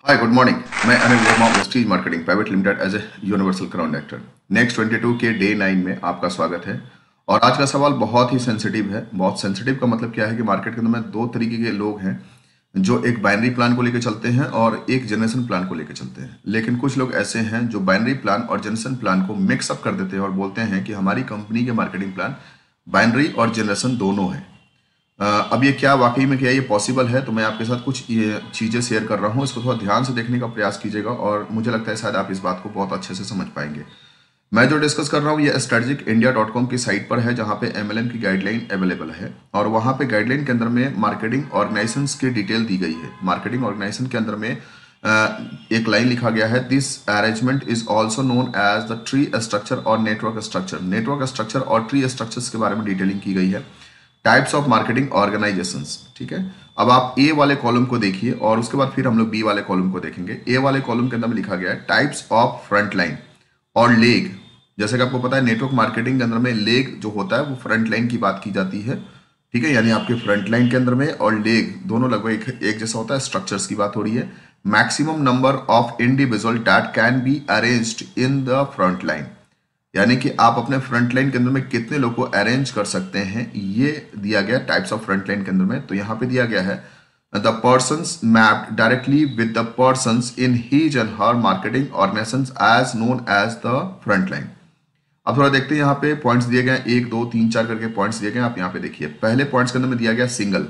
हाय good morning. मैं Anil Verma Vestige marketing private limited as a universal crown actor next 22 के day 9 में आपका स्वागत है। और आज का सवाल बहुत ही सेंसिटिव है। बहुत सेंसिटिव का मतलब क्या है कि मार्केट के अंदर में दो तरीके के लोग हैं जो एक बाइनरी प्लान को लेकर चलते हैं और एक जनरेशन प्लान को लेकर चलते हैं। लेकिन कुछ लोग ऐसे हैं जो बाइनरी प्लान और जनरेशन प्लान को मिक्सअप कर देते हैं और बोलते हैं कि हमारी कंपनी के मार्केटिंग प्लान बाइनरी और जनरेशन दोनों है। अब ये क्या वाकई में क्या ये पॉसिबल है, तो मैं आपके साथ कुछ ये चीज़ें शेयर कर रहा हूँ। इसको थोड़ा ध्यान से देखने का प्रयास कीजिएगा और मुझे लगता है शायद आप इस बात को बहुत अच्छे से समझ पाएंगे। मैं जो डिस्कस कर रहा हूँ ये strategicindia.com की साइट पर है, जहाँ पे MLM की गाइडलाइन अवेलेबल है। और वहाँ पे गाइडलाइन के अंदर में मार्केटिंग ऑर्गेनाइजेशंस की डिटेल दी गई है। मार्केटिंग ऑर्गेनाइजेशन के अंदर में एक लाइन लिखा गया है, this arrangement is also known as the tree structure और नेटवर्क स्ट्रक्चर। नेटवर्क स्ट्रक्चर और ट्री स्ट्रक्चर्स के बारे में डिटेलिंग की गई है। टाइप्स ऑफ मार्केटिंग ऑर्गेनाइजेशंस, ठीक है। अब आप ए वाले कॉलम को देखिए और उसके बाद फिर हम लोग बी वाले कॉलम को देखेंगे। ए वाले कॉलम के अंदर में लिखा गया है टाइप्स ऑफ फ्रंट लाइन और लेग। जैसे कि आपको पता है नेटवर्क मार्केटिंग के अंदर में लेग जो होता है वो फ्रंट लाइन की बात की जाती है, ठीक है। यानी आपके फ्रंट लाइन के अंदर में और लेग दोनों लगभग एक जैसा होता है। स्ट्रक्चर्स की बात हो रही है। Maximum number of individual that can be arranged in the front line, यानी कि आप अपने फ्रंट लाइन के अंदर में कितने लोग को अरेंज कर सकते हैं, ये दिया गया टाइप्स ऑफ फ्रंट लाइन के अंदर में। तो यहाँ पे दिया गया है the persons mapped directly with the persons in his and her marketing organisations as known as the front line. अब थोड़ा देखते हैं, यहाँ पे पॉइंट्स दिए गए 1 2 3 4 करके पॉइंट्स दिए गए। आप यहाँ पे देखिए पहले पॉइंट्स के अंदर में दिया गया सिंगल,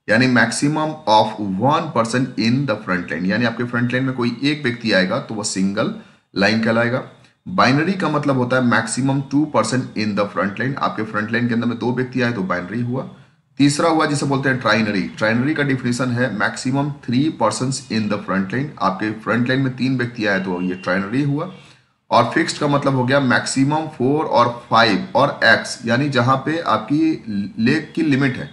यानी maximum of 1 person in the front line, यानी आपके फ्रंट लाइन में कोई एक व्यक्ति आएगा तो वह सिंगल लाइन कहलाएगा। बाइनरी का मतलब होता है maximum 2 person in the front line. आपके फ्रंट लाइन के अंदर में 2 व्यक्ति आए तो बाइनरी हुआ। तीसरा हुआ जिसे बोलते हैं ट्राइनरी। ट्राइनरी का डिफिनेशन है maximum 3 person in the front line. आपके फ्रंट लाइन में 3 व्यक्ति आए तो ये ट्राइनरी हुआ। और फिक्स्ड का मतलब हो गया मैक्सिमम 4 और 5 और एक्स, यानी जहां पे आपकी लेग की लिमिट है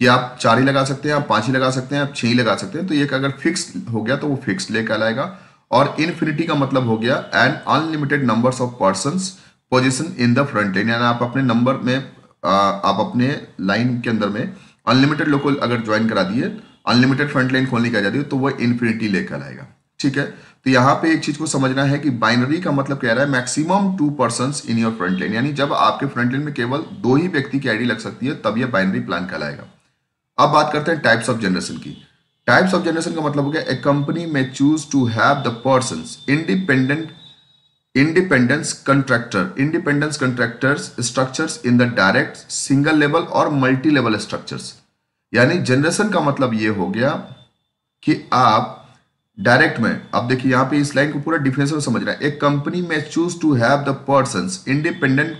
कि आप 4 ही लगा सकते हैं, आप 5 ही लगा सकते हैं, आप 6 ही लगा सकते हैं। तो एक अगर फिक्स हो गया तो वो फिक्स लेग कहलाएगा। और इन्फिनिटी का मतलब हो गया and unlimited numbers of persons position in the front line, यानी आप अपने नंबर में आप अपने लाइन के अंदर में अनलिमिटेड लोग को अगर ज्वाइन करा दिए, अनलिमिटेड फ्रंट लाइन खोलने की आजादी हो तो वह इन्फिनिटी लेग कहलाएगा, ठीक है। तो यहाँ पे एक चीज को समझना है कि बाइनरी का मतलब कह रहा है maximum 2 persons in your front line, यानी जब आपके फ्रंट लाइन में केवल 2 ही व्यक्ति की आईडी लग सकती है तब यह बाइनरी प्लान कहलाएगा। अब बात करते हैं टाइप्स ऑफ जनरेशन की। टाइप्स ऑफ जनरेशन का मतलब हो गया ए कंपनी में choose to have the persons independence contractors structures in the direct single level और मल्टी लेवल स्ट्रक्चर्स। यानी जनरेशन का मतलब ये हो गया कि आप डायरेक्ट में, अब देखिए यहाँ पे इस लाइन को पूरा डिफिनेशन समझ रहा है। एक कंपनी में choose to have the persons independent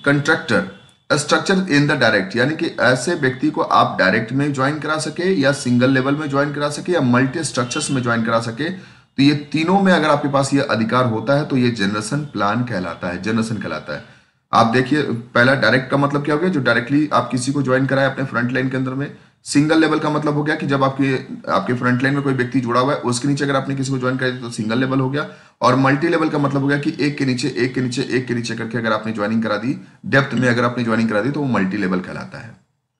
contractor structure in the direct, यानी कि ऐसे व्यक्ति को आप डायरेक्ट में ज्वाइन करा सके या सिंगल लेवल में ज्वाइन करा सके या मल्टी स्ट्रक्चर्स में ज्वाइन करा सके। तो ये तीनों में अगर आपके पास ये अधिकार होता है तो ये जनरेशन प्लान कहलाता है, जनरेशन कहलाता है। आप देखिए पहला डायरेक्ट का मतलब क्या हो गया, जो डायरेक्टली आप किसी को ज्वाइन कराए अपने फ्रंट लाइन के अंदर में। सिंगल लेवल का मतलब हो गया कि जब आपके फ्रंट लाइन में कोई व्यक्ति जुड़ा हुआ है उसके नीचे अगर आपने किसी को ज्वाइन कराया तो सिंगल लेवल हो गया। और मल्टी लेवल का मतलब हो गया कि एक के नीचे एक के नीचे एक के नीचे करके अगर आपने ज्वाइनिंग करा दी, डेप्थ में अगर आपने ज्वाइनिंग करा दी तो वो मल्टी लेवल कहलाता है।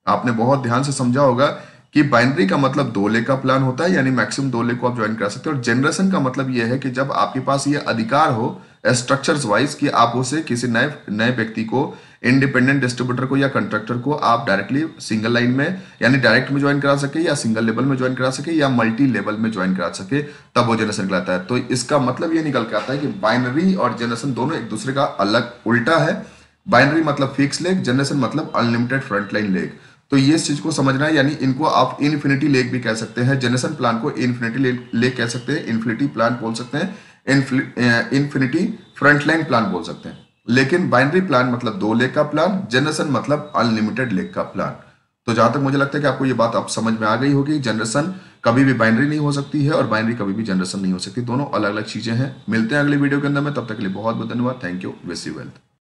आपने बहुत ध्यान से समझा होगा कि बाइनरी का मतलब 2 लेग का प्लान होता है, यानी मैक्सिमम 2 लेग को आप ज्वाइन करा सकते हो। और जनरेशन का मतलब यह है कि जब आपके पास ये अधिकार हो स्ट्रक्चर्स वाइज कि आप उसे किसी नए व्यक्ति को, इंडिपेंडेंट डिस्ट्रीब्यूटर को या कंट्रैक्टर को आप डायरेक्टली सिंगल लाइन में यानी डायरेक्ट में ज्वाइन करा सके या सिंगल लेवल में ज्वाइन करा सके या मल्टी लेवल में ज्वाइन करा सके, तब वो जनरेशन कहलाता है। तो इसका मतलब ये निकल के आता है कि बाइनरी और जनरेशन दोनों एक दूसरे का अलग उल्टा है। बाइनरी मतलब फिक्स लेग, जनरेशन मतलब अनलिमिटेड फ्रंट लाइन लेग। तो ये चीज को समझना है, यानी इनको आप इन्फिनिटी लेग भी कह सकते हैं, जनरेशन प्लान को इन्फिनिटी लेग कह सकते हैं, इन्फिनिटी प्लान बोल सकते हैं, इन्फिनिटी फ्रंट लाइन प्लान बोल सकते हैं। लेकिन बाइनरी प्लान मतलब 2 लेग का प्लान, जनरेशन मतलब अनलिमिटेड लेग का प्लान। तो जहां तक मुझे लगता है कि आपको ये बात अब समझ में आ गई होगी, जनरेशन कभी भी बाइनरी नहीं हो सकती है और बाइनरी कभी भी जनरेशन नहीं हो सकती, दोनों अलग अलग चीजें हैं। मिलते हैं अगले वीडियो के अंदर में, तब तक के लिए बहुत बहुत धन्यवाद। Thank you, wish you wealth.